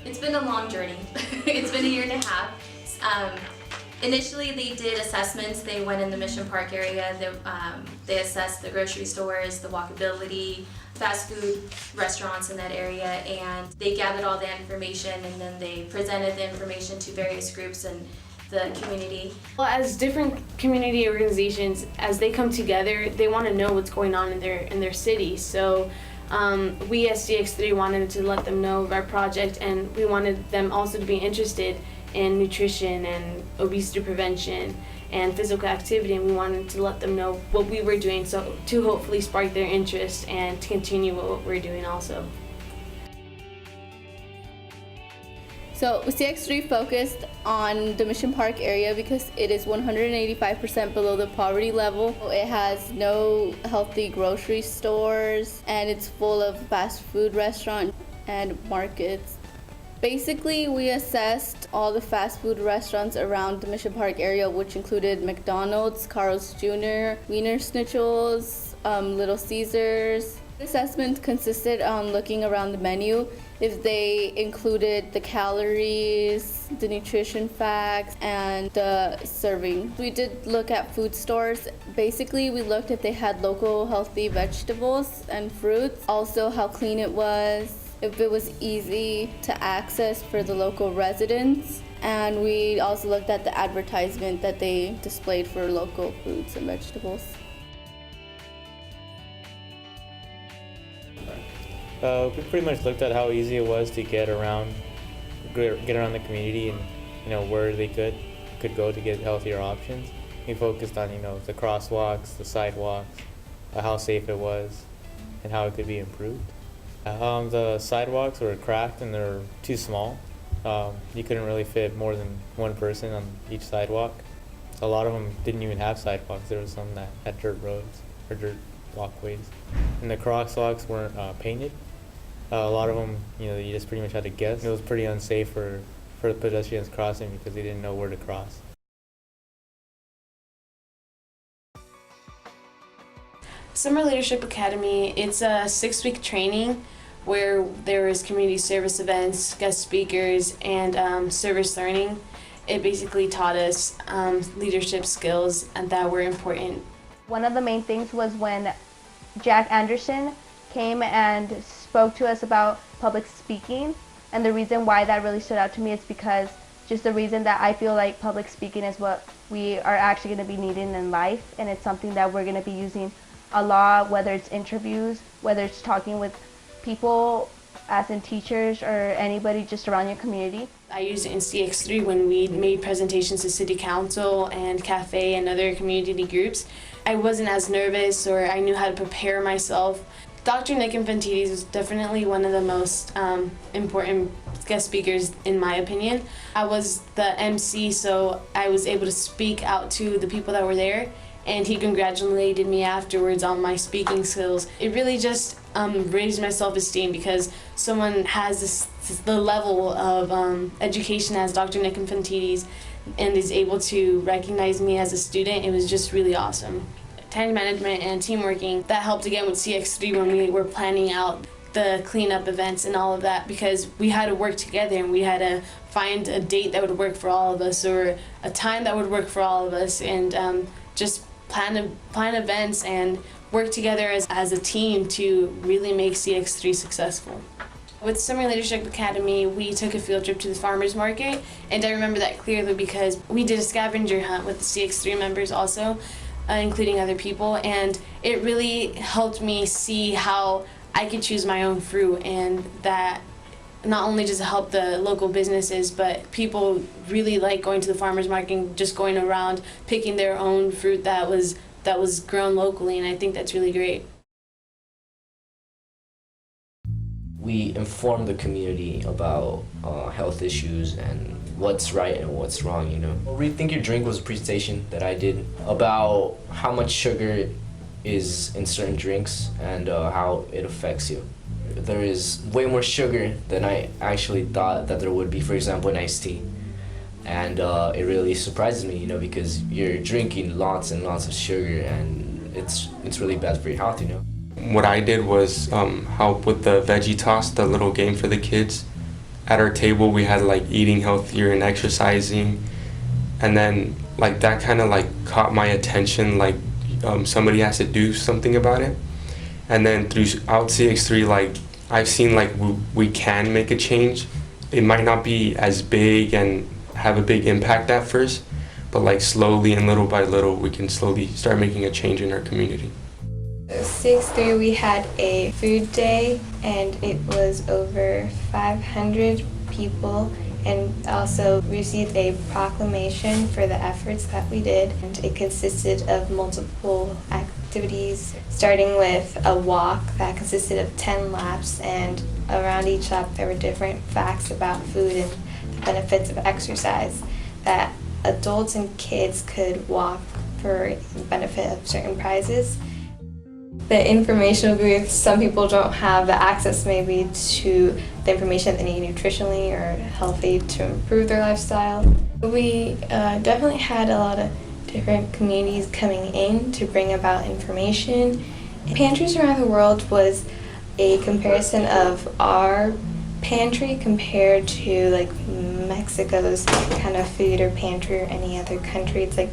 It's been a long journey. It's been a year and a half. Initially, they did assessments. They went in the Mission Park area. They assessed the grocery stores, the walkability, fast food restaurants in that area, and they gathered all the information, and then they presented the information to various groups and the community. Well, as different community organizations, as they come together, they want to know what's going on in their city. So we as CX3 wanted to let them know of our project, and we wanted them also to be interested in nutrition and obesity prevention and physical activity, and we wanted to let them know what we were doing, so to hopefully spark their interest and to continue what we're doing also. So CX3 focused on the Mission Park area because it is 185% below the poverty level. It has no healthy grocery stores, and it's full of fast food restaurants and markets. Basically, we assessed all the fast food restaurants around the Mission Park area, which included McDonald's, Carl's Jr., Wiener Schnitzel's, Little Caesars. The assessment consisted on looking around the menu if they included the calories, the nutrition facts, and the serving. We did look at food stores. Basically, we looked if they had local healthy vegetables and fruits, also how clean it was, if it was easy to access for the local residents, and we also looked at the advertisement that they displayed for local fruits and vegetables. We pretty much looked at how easy it was to get around the community, and where they could go to get healthier options. We focused on the crosswalks, the sidewalks, how safe it was, and how it could be improved. The sidewalks were cracked and they're too small. You couldn't really fit more than one person on each sidewalk. A lot of them didn't even have sidewalks. There were some that had dirt roads or dirt walkways. And the crosswalks weren't painted. A lot of them, you just pretty much had to guess. It was pretty unsafe for the pedestrians crossing because they didn't know where to cross. Summer Leadership Academy, it's a 6-week training where there is community service events, guest speakers, and service learning. It basically taught us leadership skills and that were important. One of the main things was when Jack Anderson came and spoke to us about public speaking, and the reason why that really stood out to me is because just the reason that I feel like public speaking is what we are actually going to be needing in life, and it's something that we're going to be using a lot, whether it's interviews, whether it's talking with people as in teachers or anybody just around your community. I used it in CX3 when we made presentations to City Council and Cafe and other community groups. I wasn't as nervous, or I knew how to prepare myself. Dr. Nick Infantidis was definitely one of the most important guest speakers in my opinion. I was the MC, so I was able to speak out to the people that were there, and he congratulated me afterwards on my speaking skills. It really just raised my self-esteem because someone has the level of education as Dr. Nick Infantidis and is able to recognize me as a student. It was just really awesome. Time management and team working, that helped again with CX3 when we were planning out the cleanup events and all of that, because we had to work together and we had to find a date that would work for all of us or a time that would work for all of us, and just plan events and work together as a team to really make CX3 successful. With Summer Leadership Academy, we took a field trip to the farmers market, and I remember that clearly because we did a scavenger hunt with the CX3 members also, including other people, and it really helped me see how I could choose my own fruit, and that not only does it help the local businesses, but people really like going to the farmers market and just going around picking their own fruit that was grown locally, and I think that's really great. We inform the community about health issues and what's right and what's wrong, Rethink Your Drink was a presentation that I did about how much sugar is in certain drinks and how it affects you. There is way more sugar than I actually thought that there would be, for example, in iced tea. And it really surprises me, because you're drinking lots and lots of sugar, and it's really bad for your health, What I did was help with the veggie toss, the little game for the kids. at our table we had like eating healthier and exercising, and then like that kind of like caught my attention, like somebody has to do something about it. And then throughout CX3, like I've seen like we can make a change. It might not be as big and have a big impact at first, but like slowly and little by little we can slowly start making a change in our community. CX3, we had a food day, and it was over 500 people, and also received a proclamation for the efforts that we did. And it consisted of multiple activities, starting with a walk that consisted of 10 laps, and around each lap there were different facts about food and the benefits of exercise that adults and kids could walk for the benefit of certain prizes. The informational booth, some people don't have the access maybe to the information they need nutritionally or healthy to improve their lifestyle. We definitely had a lot of different communities coming in to bring about information. Pantries around the world was a comparison of our pantry compared to like Mexico's kind of food or pantry or any other country. It's like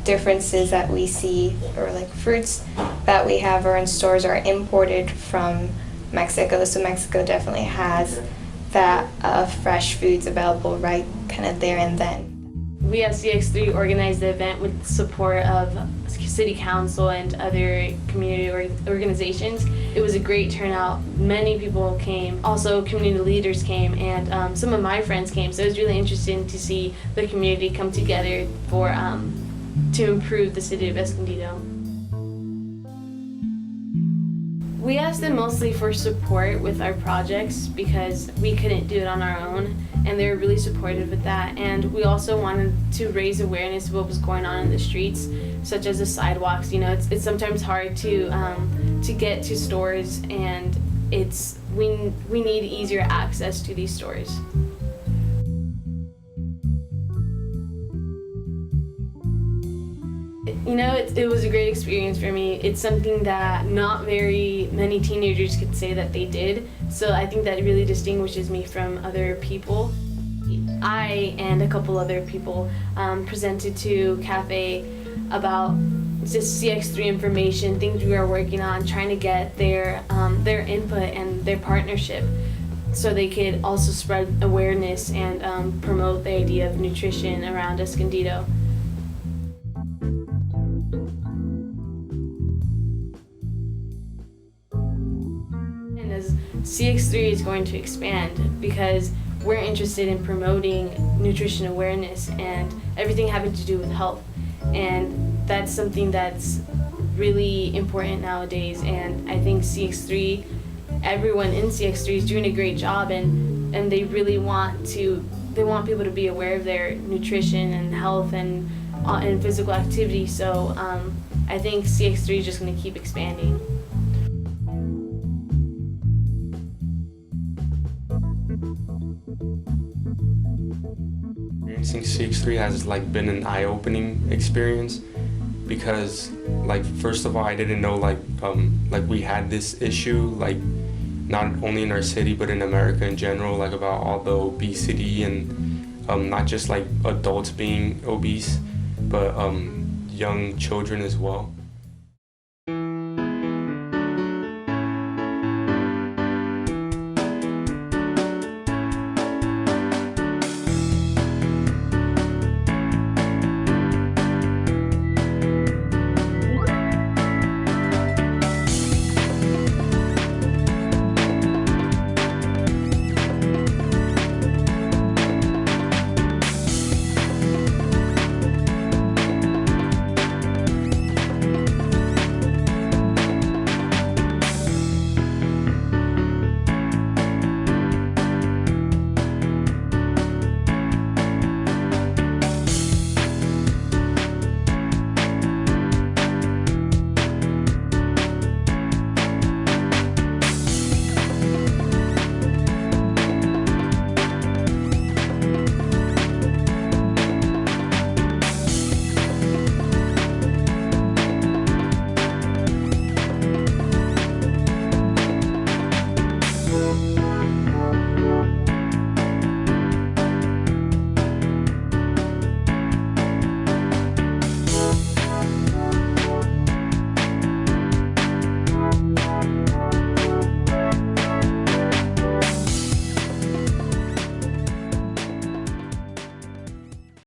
differences that we see, or like fruits that we have or in stores are imported from Mexico, so Mexico definitely has that fresh foods available right kind of there and then. We at CX3 organized the event with the support of City Council and other community organizations. It was a great turnout. Many people came. Also, community leaders came, and some of my friends came. So it was really interesting to see the community come together for to improve the city of Escondido. We asked them mostly for support with our projects because we couldn't do it on our own, and they were really supportive with that. And we also wanted to raise awareness of what was going on in the streets, such as the sidewalks. You know, it's sometimes hard to get to stores, and we need easier access to these stores. You know, it was a great experience for me. It's something that not very many teenagers could say that they did, so I think that really distinguishes me from other people. I and a couple other people presented to Cafe about just CX3 information, things we were working on, trying to get their input and their partnership so they could also spread awareness and promote the idea of nutrition around Escondido. CX3 is going to expand because we're interested in promoting nutrition awareness and everything having to do with health. And that's something that's really important nowadays. And I think CX3, everyone in CX3 is doing a great job, and they really want people to be aware of their nutrition and health and physical activity. So I think CX3 is just going to keep expanding. Experiencing CX3 has like been an eye-opening experience because like first of all I didn't know like we had this issue like not only in our city but in America in general, like about all the obesity and not just like adults being obese but young children as well.